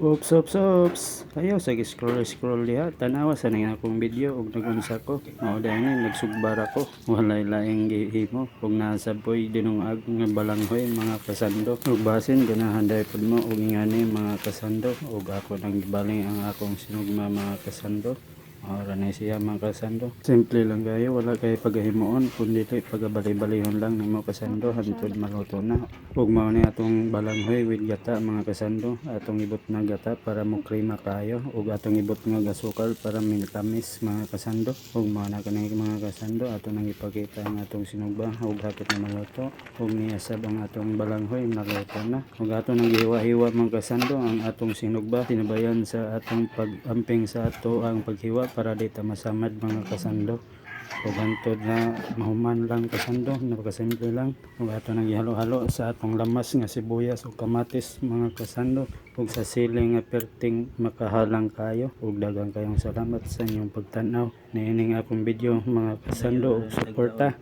Oops. Ayaw sa scroll diha. Tanawa sa nang akong video ug nagunsa ko. Mao dahil nagsugbar ako. Walay laing gihimo ug nasab poy dinungag nga balanghoy mga kasando. Ug basin ganahan dai pud mo ug ingani mga kasando ug ako nang gibaling ang akong sinugma mga kasando. Ora na siya mga kasando. Simple lang kayo, wala kayo paghimuon kundi pagabalay-balayhon lang nimo kasando hantod maluto na. Ug mao ni atong balanghoy with gata mga kasando. Atong ibot na gata para mo krema kayo ug atong ibot nga gasukal para mintamis mga kasando. Ug mao na kanang mga kasando ato nang ipakita ang atong sinugba ug hapit na maluto. Ug niasab ang atong balanghoy naluto na. Ug ato nang gihiwa-hiwa mga kasando ang atong sinugba tinabayan sa atong pag-amping sa ato ang paghiwa para di ta masamad mga kasando. Ug hantod na mahuman lang kasando, napakasimple lang. Ug ato nang ihalo-halo sa atong lamas nga sibuyas ug kamatis mga kasando ug sa siling nga perting makahalang kayo. Ug daghang kayong salamat sa inyong pagtan-aw niining akong video mga kasando ug suporta.